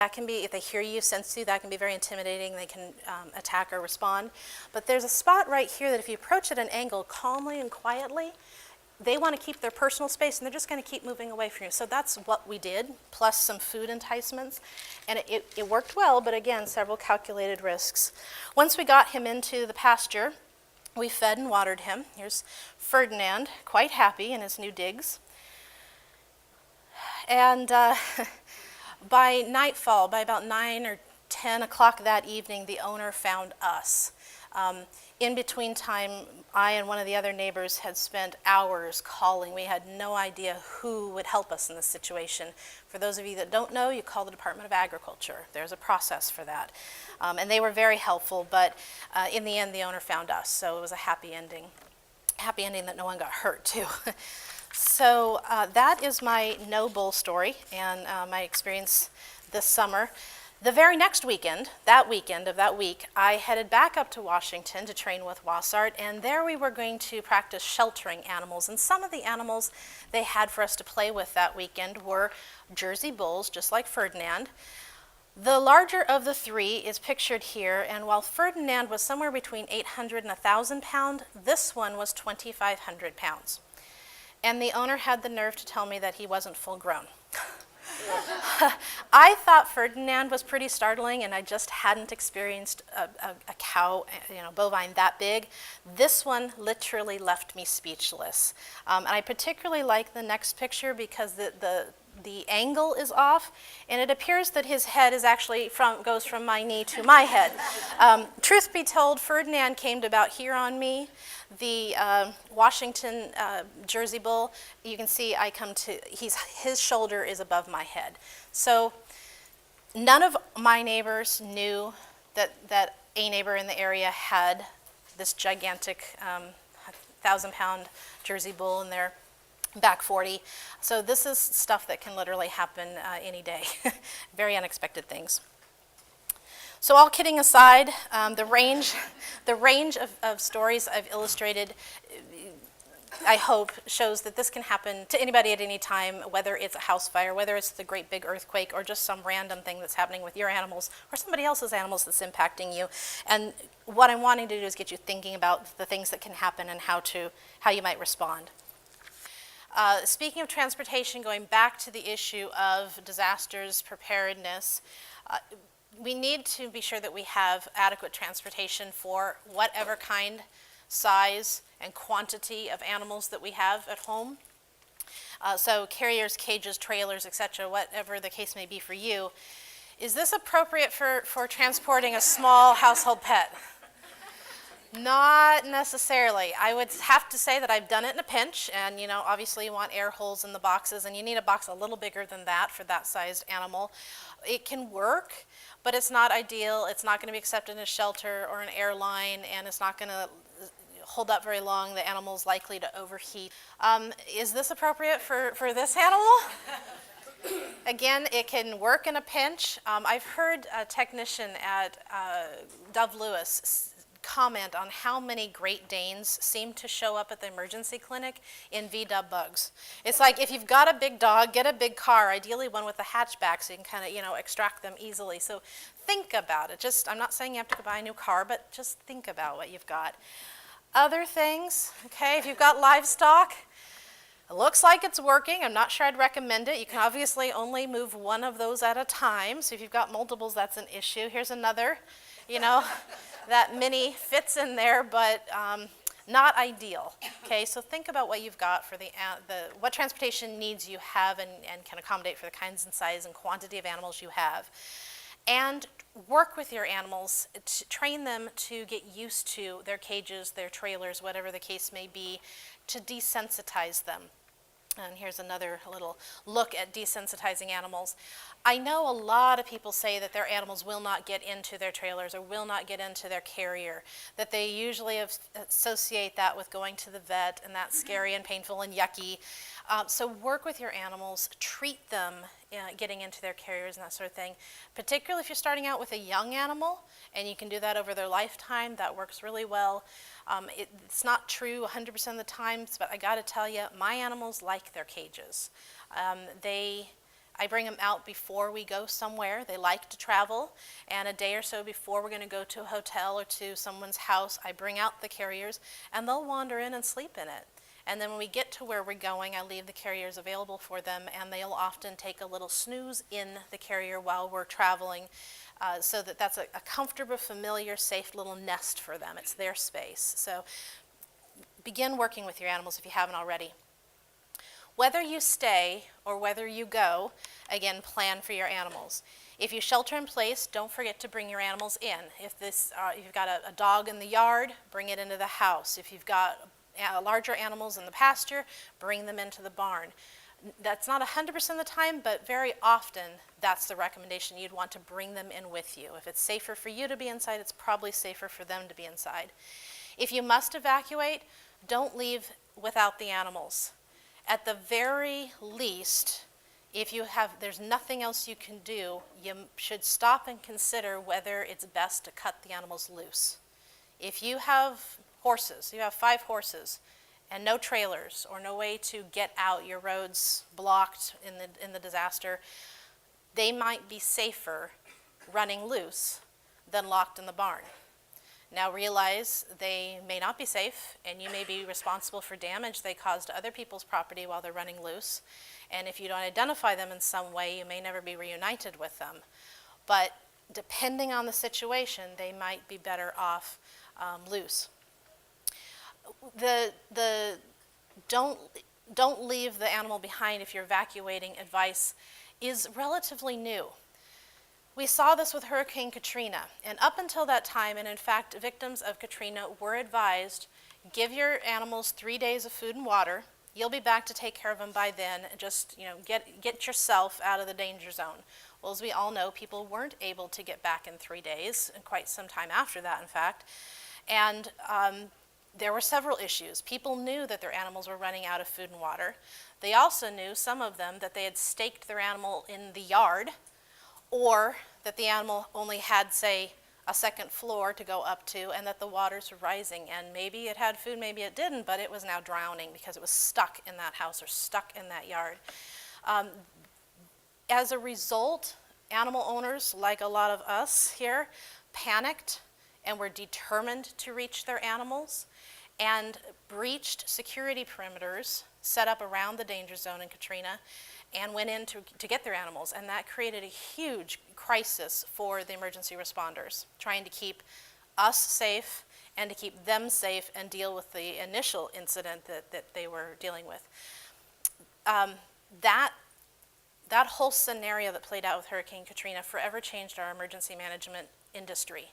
That can be, if they hear you, sense you, that can be very intimidating. They can attack or respond. But there's a spot right here that if you approach at an angle calmly and quietly, they want to keep their personal space, and they're just going to keep moving away from you. So that's what we did, plus some food enticements. And it worked well, but again, several calculated risks. Once we got him into the pasture, we fed and watered him. Here's Ferdinand, quite happy in his new digs. And by nightfall, by about 9 or 10 o'clock that evening, the owner found us. In between time, I and one of the other neighbors had spent hours calling. We had no idea who would help us in this situation. For those of you that don't know, you call the Department of Agriculture. There's a process for that. And they were very helpful, but in the end, the owner found us, so it was a happy ending. Happy ending that no one got hurt, too. So that is my no bull story and my experience this summer. The very next weekend, that weekend of that week, I headed back up to Washington to train with Wassart, and there we were going to practice sheltering animals. And some of the animals they had for us to play with that weekend were Jersey bulls, just like Ferdinand. The larger of the three is pictured here, and while Ferdinand was somewhere between 800 and 1,000 pounds, this one was 2,500 pounds. And the owner had the nerve to tell me that he wasn't full grown. I thought Ferdinand was pretty startling, and I just hadn't experienced a cow, bovine that big. This one literally left me speechless. And I particularly like the next picture because the angle is off, and it appears that his head is actually goes from my knee to my head. Truth be told, Ferdinand came to about here on me. The Washington Jersey bull, you can see his shoulder is above my head. So none of my neighbors knew that a neighbor in the area had this gigantic 1,000-pound Jersey bull in their back 40. So this is stuff that can literally happen any day. Very unexpected things. So all kidding aside, the range of stories I've illustrated, I hope, shows that this can happen to anybody at any time, whether it's a house fire, whether it's the great big earthquake, or just some random thing that's happening with your animals or somebody else's animals that's impacting you. And what I'm wanting to do is get you thinking about the things that can happen and how you might respond. Speaking of transportation, going back to the issue of disasters, preparedness, we need to be sure that we have adequate transportation for whatever kind, size, and quantity of animals that we have at home. So carriers, cages, trailers, etc., whatever the case may be for you. Is this appropriate for transporting a small household pet? Not necessarily. I would have to say that I've done it in a pinch, and obviously you want air holes in the boxes, and you need a box a little bigger than that for that sized animal. It can work, but it's not ideal. It's not going to be accepted in a shelter or an airline, and it's not going to hold up very long. The animal's likely to overheat. Is this appropriate for this animal? Again, it can work in a pinch. I've heard a technician at Dove Lewis comment on how many Great Danes seem to show up at the emergency clinic in VW bugs. It's like if you've got a big dog, get a big car, ideally one with a hatchback so you can kind of, extract them easily. So think about it. I'm not saying you have to go buy a new car, but just think about what you've got. Other things, okay, if you've got livestock, it looks like it's working. I'm not sure I'd recommend it. You can obviously only move one of those at a time. So if you've got multiples, that's an issue. Here's another, that mini fits in there, but not ideal. Okay, so think about what you've got for what transportation needs you have and can accommodate for the kinds and size and quantity of animals you have. And work with your animals, train them to get used to their cages, their trailers, whatever the case may be, to desensitize them. And here's another little look at desensitizing animals. I know a lot of people say that their animals will not get into their trailers or will not get into their carrier, that they usually associate that with going to the vet, and that's scary and painful and yucky. So work with your animals, treat them getting into their carriers and that sort of thing. Particularly if you're starting out with a young animal, and you can do that over their lifetime, that works really well. It's not true 100% of the times, but I got to tell you, my animals like their cages. They I bring them out before we go somewhere. They like to travel, and a day or so before we're going to go to a hotel or to someone's house, I bring out the carriers, and they'll wander in and sleep in it. And then when we get to where we're going, I leave the carriers available for them, and they'll often take a little snooze in the carrier while we're traveling, so that's a comfortable, familiar, safe little nest for them. It's their space. So begin working with your animals if you haven't already. Whether you stay or whether you go, again, plan for your animals. If you shelter in place, don't forget to bring your animals in. If you've got a dog in the yard, bring it into the house. If you've got larger animals in the pasture, bring them into the barn. That's not 100% of the time, but very often that's the recommendation. You'd want to bring them in with you. If it's safer for you to be inside, it's probably safer for them to be inside. If you must evacuate, don't leave without the animals. At the very least, if there's nothing else you can do, you should stop and consider whether it's best to cut the animals loose. If you have horses, you have 5 horses, and no trailers or no way to get out, your roads blocked in the disaster, they might be safer running loose than locked in the barn. Now realize they may not be safe, and you may be responsible for damage they cause to other people's property while they're running loose. And if you don't identify them in some way, you may never be reunited with them. But depending on the situation, they might be better off loose. Don't leave the animal behind if you're evacuating advice is relatively new. We saw this with Hurricane Katrina, and up until that time, and in fact victims of Katrina were advised, give your animals 3 days of food and water. You'll be back to take care of them by then. Just get yourself out of the danger zone. Well, as we all know, people weren't able to get back in 3 days, and quite some time after that, in fact. And there were several issues. People knew that their animals were running out of food and water. They also knew, some of them, that they had staked their animal in the yard, or that the animal only had, say, a second floor to go up to, and that the waters were rising, and maybe it had food, maybe it didn't, but it was now drowning because it was stuck in that house or stuck in that yard. As a result, animal owners, like a lot of us here, panicked and were determined to reach their animals and breached security perimeters set up around the danger zone in Katrina and went in to get their animals. And that created a huge crisis for the emergency responders, trying to keep us safe and to keep them safe and deal with the initial incident that they were dealing with. That whole scenario that played out with Hurricane Katrina forever changed our emergency management industry.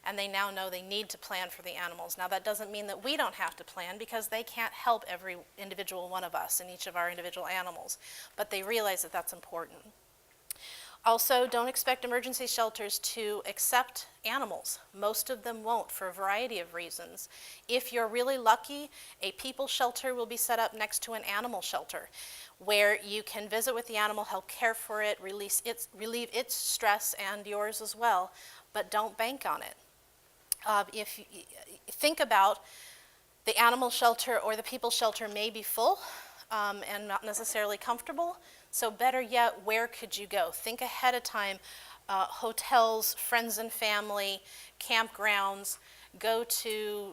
And they now know they need to plan for the animals. Now that doesn't mean that we don't have to plan, because they can't help every individual one of us and each of our individual animals. But they realize that that's important. Also, don't expect emergency shelters to accept animals. Most of them won't, for a variety of reasons. If you're really lucky, a people shelter will be set up next to an animal shelter, where you can visit with the animal, help care for it, relieve its stress and yours as well, but don't bank on it. If you think about the animal shelter or the people shelter may be full and not necessarily comfortable, so better yet, where could you go? Think ahead of time. Hotels, friends and family, campgrounds, go to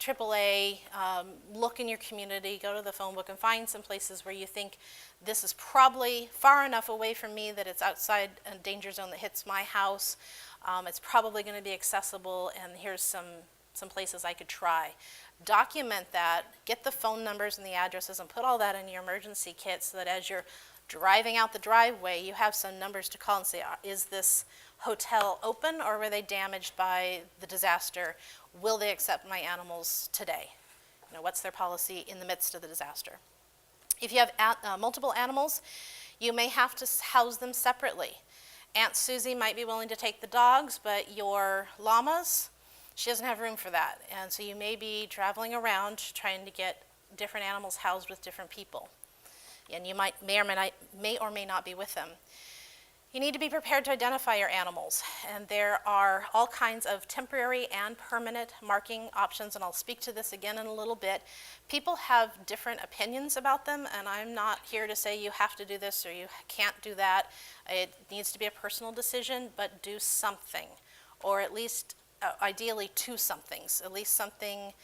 AAA, look in your community, go to the phone book and find some places where you think this is probably far enough away from me that it's outside a danger zone that hits my house. It's probably going to be accessible, and here's some places I could try. Document that, get the phone numbers and the addresses, and put all that in your emergency kit so that as you're driving out the driveway, you have some numbers to call and say, is this hotel open, or were they damaged by the disaster? Will they accept my animals today? What's their policy in the midst of the disaster? If you have multiple animals, you may have to house them separately. Aunt Susie might be willing to take the dogs, but your llamas, she doesn't have room for that. And so you may be traveling around trying to get different animals housed with different people. And you may or may not be with them. You need to be prepared to identify your animals, and there are all kinds of temporary and permanent marking options, and I'll speak to this again in a little bit. People have different opinions about them, and I'm not here to say you have to do this or you can't do that. It needs to be a personal decision, but do something, or at least ideally two somethings, at least something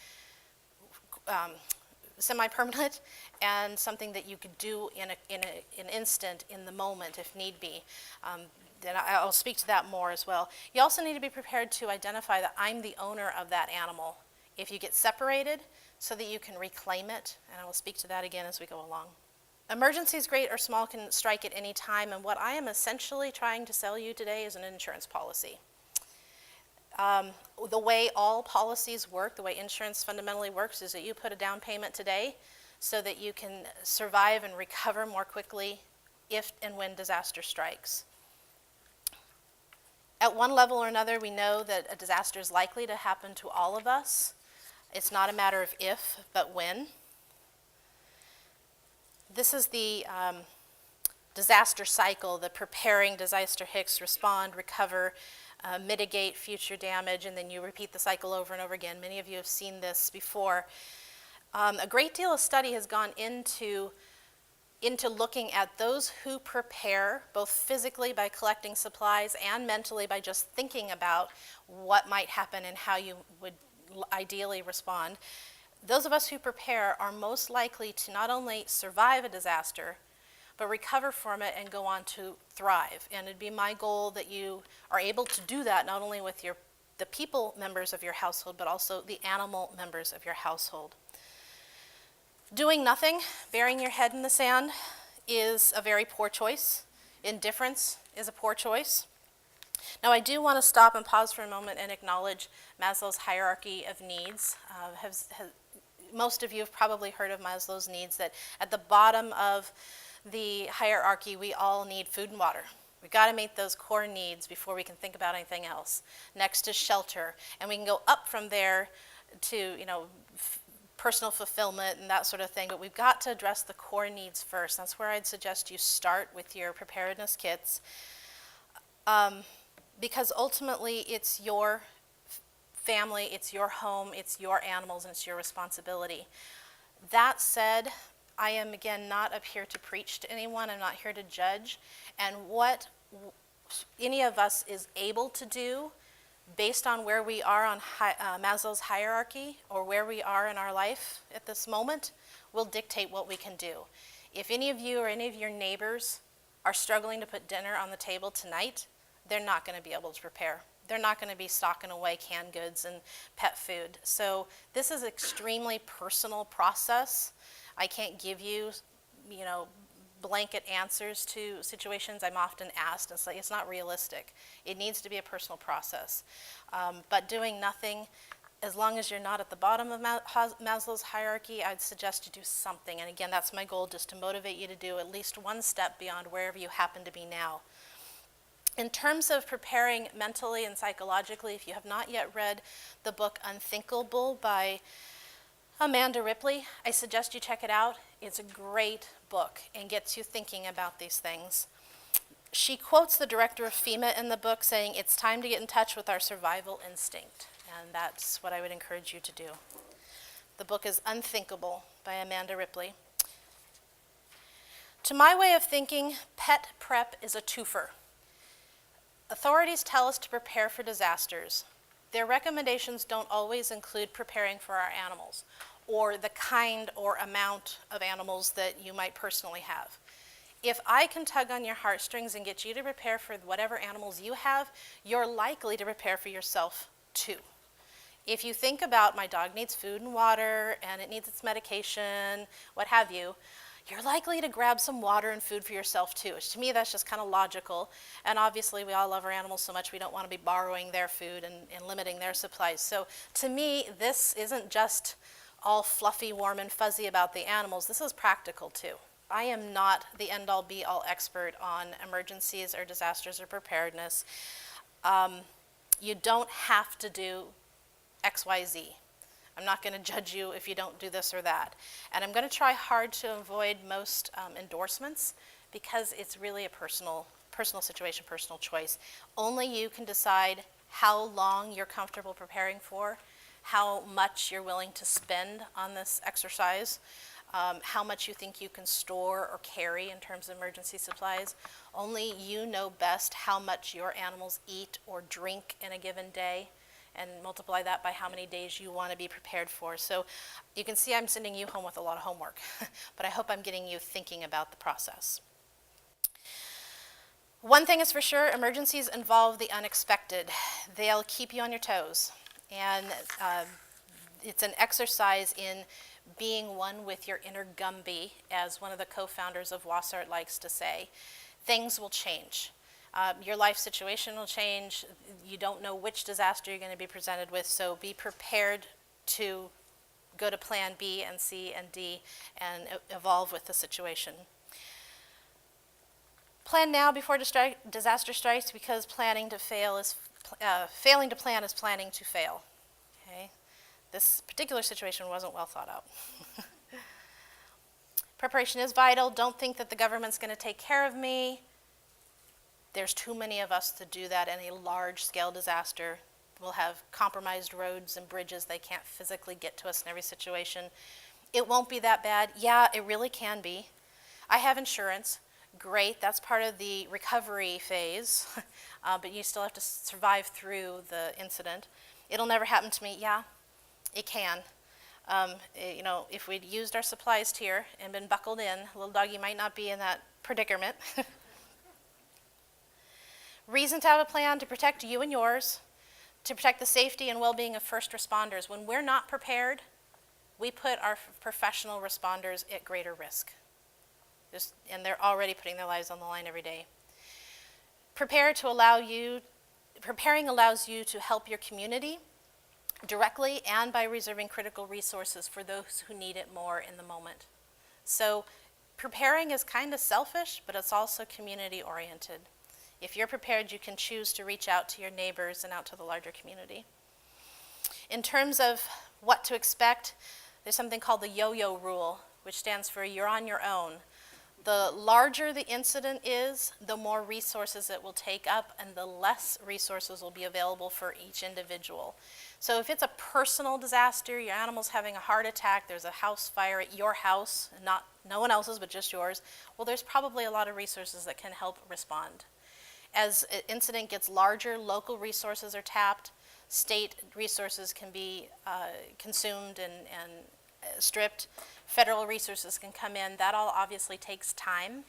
semi-permanent and something that you could do in an instant, in the moment, if need be. Then I'll speak to that more as well. You also need to be prepared to identify that I'm the owner of that animal. If you get separated, so that you can reclaim it, and I will speak to that again as we go along. Emergencies, great or small, can strike at any time, and what I am essentially trying to sell you today is an insurance policy. The way all policies work, the way insurance fundamentally works, is that you put a down payment today so that you can survive and recover more quickly if and when disaster strikes. At one level or another, we know that a disaster is likely to happen to all of us. It's not a matter of if, but when. This is the disaster cycle, the preparing, disaster hits, respond, recover, mitigate future damage, and then you repeat the cycle over and over again. Many of you have seen this before. A great deal of study has gone into looking at those who prepare, both physically by collecting supplies and mentally by just thinking about what might happen and how you would ideally respond. Those of us who prepare are most likely to not only survive a disaster, but recover from it and go on to thrive. And it'd be my goal that you are able to do that not only with the people members of your household, but also the animal members of your household. Doing nothing, burying your head in the sand, is a very poor choice. Indifference is a poor choice. Now, I do want to stop and pause for a moment and acknowledge Maslow's hierarchy of needs. Most of you have probably heard of Maslow's needs, that at the bottom of the hierarchy, we all need food and water. We've got to meet those core needs before we can think about anything else. Next is shelter, and we can go up from there to, personal fulfillment and that sort of thing, but we've got to address the core needs first. That's where I'd suggest you start with your preparedness kits, because ultimately it's your family, it's your home, it's your animals, and it's your responsibility. That said, I am, again, not up here to preach to anyone. I'm not here to judge. And what any of us is able to do based on where we are on Maslow's hierarchy, or where we are in our life at this moment, will dictate what we can do. If any of you or any of your neighbors are struggling to put dinner on the table tonight, they're not going to be able to prepare. They're not going to be stocking away canned goods and pet food. So this is an extremely personal process. I can't give you, blanket answers to situations I'm often asked, and it's not realistic. It needs to be a personal process. But doing nothing, as long as you're not at the bottom of Maslow's hierarchy, I'd suggest you do something. And again, that's my goal, just to motivate you to do at least one step beyond wherever you happen to be now. In terms of preparing mentally and psychologically, if you have not yet read the book Unthinkable by Amanda Ripley, I suggest you check it out. It's a great book and gets you thinking about these things. She quotes the director of FEMA in the book saying, "It's time to get in touch with our survival instinct." And that's what I would encourage you to do. The book is Unthinkable by Amanda Ripley. To my way of thinking, pet prep is a twofer. Authorities tell us to prepare for disasters. Their recommendations don't always include preparing for our animals, or the kind or amount of animals that you might personally have. If I can tug on your heartstrings and get you to prepare for whatever animals you have, you're likely to prepare for yourself too. If you think about, my dog needs food and water, and it needs its medication, what have you, you're likely to grab some water and food for yourself too. To me, that's just kind of logical. And obviously, we all love our animals so much we don't want to be borrowing their food and limiting their supplies. So to me, this isn't just all fluffy, warm, and fuzzy about the animals. This is practical too. I am not the end-all, be-all expert on emergencies or disasters or preparedness. You don't have to do X, Y, Z. I'm not going to judge you if you don't do this or that. And I'm going to try hard to avoid most endorsements, because it's really a personal personal situation, personal choice. Only you can decide how long you're comfortable preparing for, how much you're willing to spend on this exercise, how much you think you can store or carry in terms of emergency supplies. Only you know best how much your animals eat or drink in a given day, and multiply that by how many days you want to be prepared for. So you can see I'm sending you home with a lot of homework, but I hope I'm getting you thinking about the process. One thing is for sure, emergencies involve the unexpected. They'll keep you on your toes, and it's an exercise in being one with your inner Gumby, as one of the co-founders of Wassart likes to say. Things will change. Your life situation will change. You don't know which disaster you're going to be presented with, so be prepared to go to plan B and C and D and evolve with the situation. Plan now before disaster strikes, because failing to plan is planning to fail. Okay? This particular situation wasn't well thought out. Preparation is vital. Don't think that the government's going to take care of me. There's too many of us to do that in a large-scale disaster. We'll have compromised roads and bridges. They can't physically get to us in every situation. It won't be that bad. Yeah, it really can be. I have insurance. Great, that's part of the recovery phase, but you still have to survive through the incident. It'll never happen to me. Yeah, it can. If we'd used our supplies here and been buckled in, little doggy might not be in that predicament. Reason to have a plan: to protect you and yours, to protect the safety and well-being of first responders. When we're not prepared, we put our professional responders at greater risk. And they're already putting their lives on the line every day. Preparing allows you to help your community directly and by reserving critical resources for those who need it more in the moment. So preparing is kind of selfish, but it's also community-oriented. If you're prepared, you can choose to reach out to your neighbors and out to the larger community. In terms of what to expect, there's something called the yo-yo rule, which stands for you're on your own. The larger the incident is, the more resources it will take up, and the less resources will be available for each individual. So if it's a personal disaster, your animal's having a heart attack, there's a house fire at your house, not no one else's but just yours, well, there's probably a lot of resources that can help respond. As an incident gets larger, local resources are tapped, state resources can be consumed and stripped, federal resources can come in. That all obviously takes time.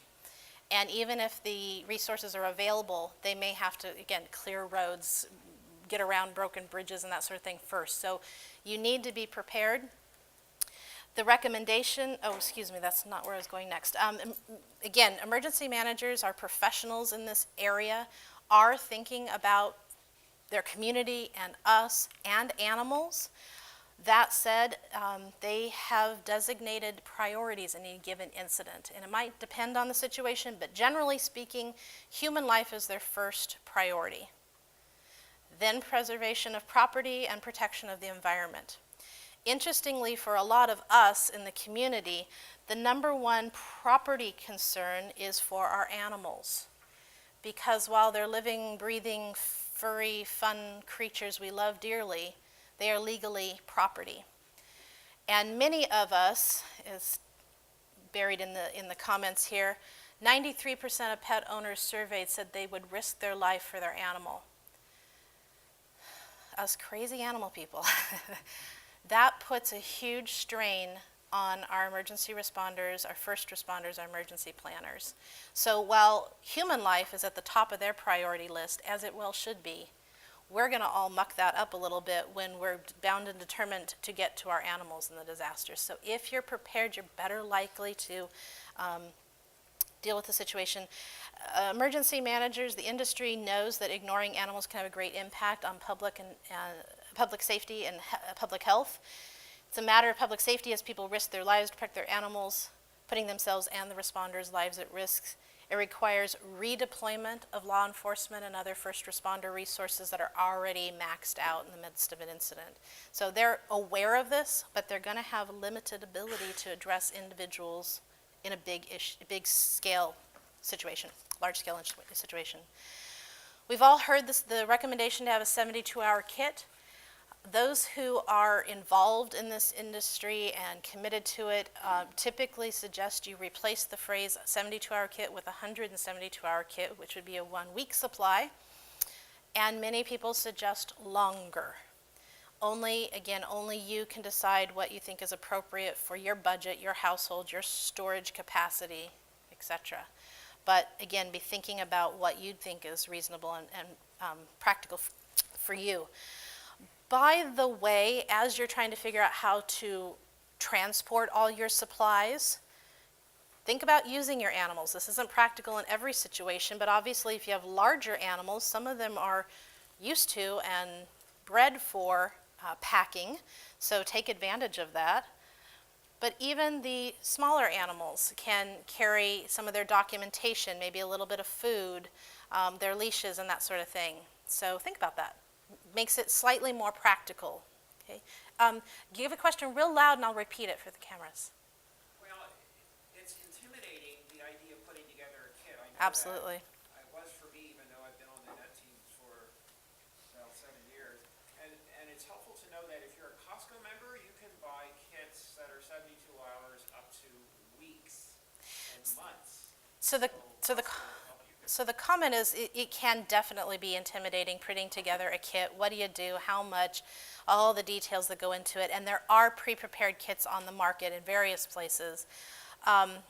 And even if the resources are available, they may have to, again, clear roads, get around broken bridges and that sort of thing first. So you need to be prepared. The recommendation, that's not where I was going next. Again, emergency managers are professionals in this area, are thinking about their community and us and animals. That said, they have designated priorities in a given incident, and it might depend on the situation, but generally speaking, human life is their first priority. Then preservation of property and protection of the environment. Interestingly, for a lot of us in the community, the number one property concern is for our animals, because while they're living, breathing, furry, fun creatures we love dearly, they are legally property. And many of us, as buried in the comments here, 93% of pet owners surveyed said they would risk their life for their animal. Us crazy animal people. That puts a huge strain on our emergency responders, our first responders, our emergency planners. So while human life is at the top of their priority list, as it well should be, we're going to all muck that up a little bit when we're bound and determined to get to our animals in the disaster. So if you're prepared, you're better likely to deal with the situation. Emergency managers, the industry knows that ignoring animals can have a great impact on public safety and public health. It's a matter of public safety as people risk their lives to protect their animals, putting themselves and the responders' lives at risk. It requires redeployment of law enforcement and other first responder resources that are already maxed out in the midst of an incident. So they're aware of this, but they're going to have limited ability to address individuals in a big scale situation large-scale situation. We've all heard the recommendation to have a 72-hour kit. Those who are involved in this industry and committed to it typically suggest you replace the phrase 72-hour kit with a 172-hour kit, which would be a 1-week supply. And many people suggest longer. Only you can decide what you think is appropriate for your budget, your household, your storage capacity, etc. But again, be thinking about what you think is reasonable and practical for you. By the way, as you're trying to figure out how to transport all your supplies, think about using your animals. This isn't practical in every situation, but obviously if you have larger animals, some of them are used to and bred for packing, so take advantage of that. But even the smaller animals can carry some of their documentation, maybe a little bit of food, their leashes and that sort of thing. So think about that. Makes it slightly more practical. Okay? Give a question real loud and I'll repeat it for the cameras. Well, it's intimidating, the idea of putting together a kit. I know Absolutely. that. It was for me, even though I've been on the net team for about 7 years. And it's helpful to know that if you're a Costco member, you can buy kits that are 72 hours up to weeks and months. So the comment is it can definitely be intimidating putting together a kit. What do you do? How much? All the details that go into it. And there are pre-prepared kits on the market in various places. And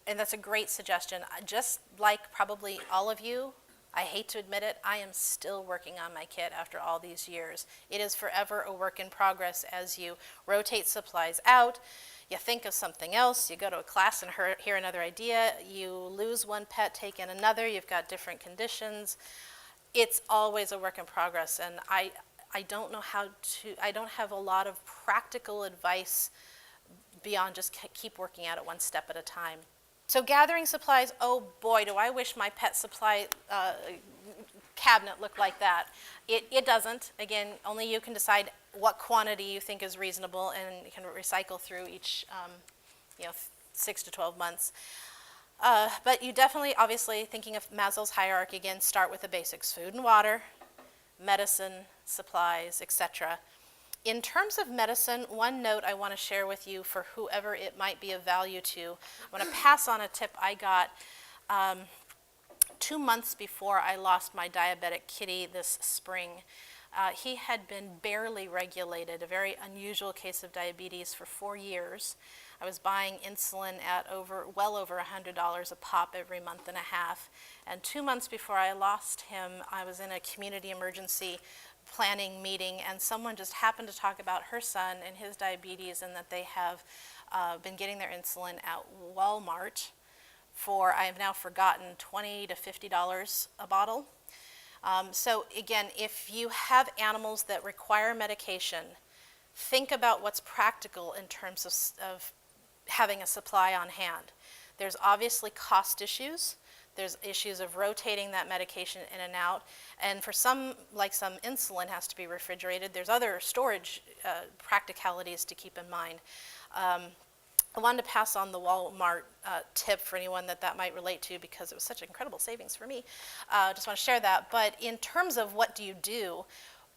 that's a great suggestion. Just like probably all of you, I hate to admit it, I am still working on my kit after all these years. It is forever a work in progress as you rotate supplies out. You think of something else, you go to a class and hear another idea, you lose one pet, take in another, you've got different conditions. It's always a work in progress, and I don't know I don't have a lot of practical advice beyond just keep working at it one step at a time. So gathering supplies, oh boy, do I wish my pet supply cabinet looked like that. It doesn't. Again, only you can decide what quantity you think is reasonable and you can recycle through each 6 to 12 months. But you definitely, obviously, thinking of Maslow's hierarchy again, start with the basics: food and water, medicine, supplies, etc. In terms of medicine, one note I want to share with you for whoever it might be of value to. I want to pass on a tip I got 2 months before I lost my diabetic kitty this spring. He had been barely regulated, a very unusual case of diabetes, for 4 years. I was buying insulin at well over $100 a pop every month and a half. And 2 months before I lost him, I was in a community emergency planning meeting, and someone just happened to talk about her son and his diabetes, and that they have been getting their insulin at Walmart for, I have now forgotten, $20 to $50 a bottle. So again, if you have animals that require medication, think about what's practical in terms of having a supply on hand. There's obviously cost issues. There's issues of rotating that medication in and out. And for some, like some insulin has to be refrigerated. There's other storage practicalities to keep in mind. I wanted to pass on the Walmart tip for anyone that might relate to, because it was such incredible savings for me. Just want to share that. But in terms of what do you do,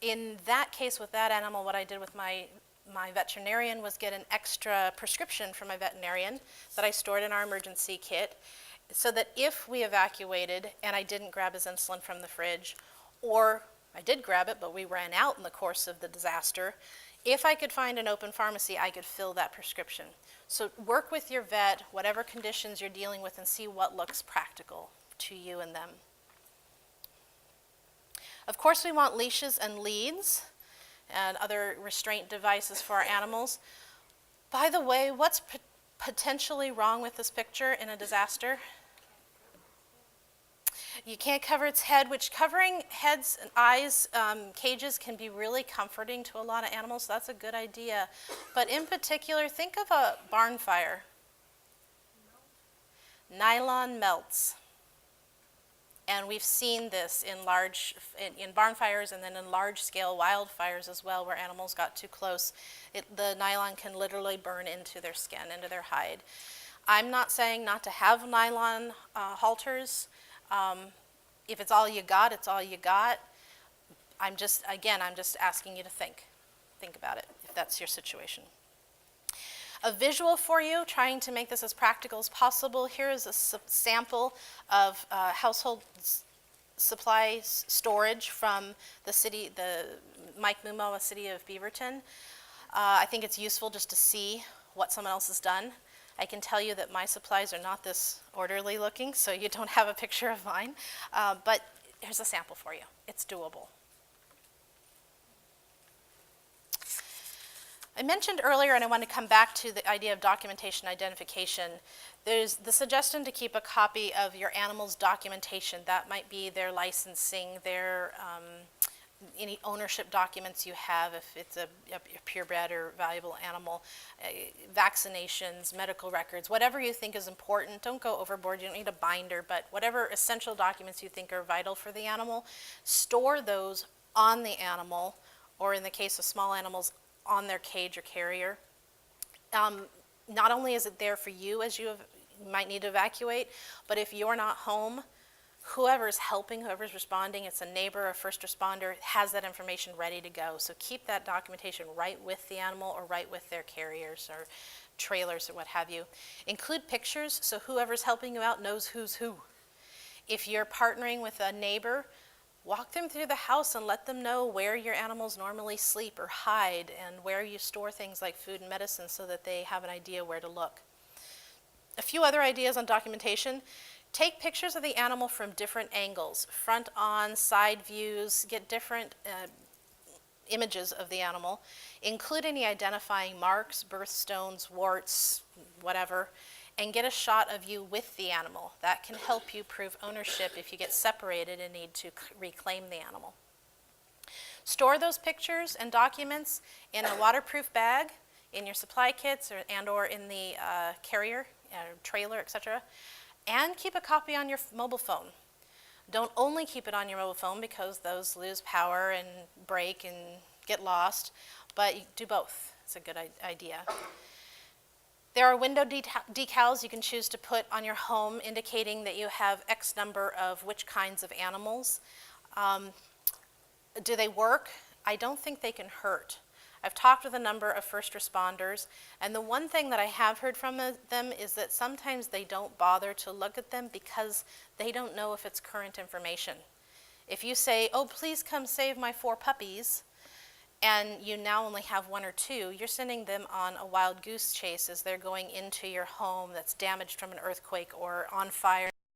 in that case with that animal, what I did with my veterinarian was get an extra prescription from my veterinarian that I stored in our emergency kit, so that if we evacuated and I didn't grab his insulin from the fridge, or I did grab it but we ran out in the course of the disaster, if I could find an open pharmacy, I could fill that prescription. So work with your vet, whatever conditions you're dealing with, and see what looks practical to you and them. Of course, we want leashes and leads and other restraint devices for our animals. By the way, what's potentially wrong with this picture in a disaster? You can't cover its head, which covering heads and eyes, cages can be really comforting to a lot of animals, so that's a good idea. But in particular, think of a barn fire. Nylon melts. And we've seen this in barn fires and then in large-scale wildfires as well, where animals got too close. The nylon can literally burn into their skin, into their hide. I'm not saying not to have nylon halters. If it's all you got, it's all you got. I'm just asking you to think about it, if that's your situation. A visual for you, trying to make this as practical as possible. Here is a sample of household supplies storage from the city, the Mike Mumawa city of Beaverton. I think it's useful just to see what someone else has done. I can tell you that my supplies are not this orderly looking, so you don't have a picture of mine. But here's a sample for you. It's doable. I mentioned earlier, and I want to come back to the idea of documentation identification. There's the suggestion to keep a copy of your animal's documentation. That might be their licensing, their any ownership documents you have, if it's a purebred or valuable animal, vaccinations, medical records, whatever you think is important. Don't go overboard. You don't need a binder, but whatever essential documents you think are vital for the animal, store those on the animal, or in the case of small animals, on their cage or carrier. Not only is it there for you as you might need to evacuate, but if you're not home, whoever's helping, whoever's responding, it's a neighbor, a first responder, has that information ready to go. So keep that documentation right with the animal or right with their carriers or trailers or what have you. Include pictures so whoever's helping you out knows who's who. If you're partnering with a neighbor, walk them through the house and let them know where your animals normally sleep or hide and where you store things like food and medicine so that they have an idea where to look. A few other ideas on documentation. Take pictures of the animal from different angles, front on, side views, get different images of the animal. Include any identifying marks, birthstones, warts, whatever, and get a shot of you with the animal. That can help you prove ownership if you get separated and need to reclaim the animal. Store those pictures and documents in a waterproof bag, in your supply kits or in the carrier, trailer, etc. And keep a copy on your mobile phone. Don't only keep it on your mobile phone because those lose power and break and get lost, but you do both. It's a good idea. There are window decals you can choose to put on your home indicating that you have X number of which kinds of animals. Do they work? I don't think they can hurt. I've talked with a number of first responders, and the one thing that I have heard from them is that sometimes they don't bother to look at them because they don't know if it's current information. If you say, oh, please come save my 4 puppies, and you now only have 1 or 2, you're sending them on a wild goose chase as they're going into your home that's damaged from an earthquake or on fire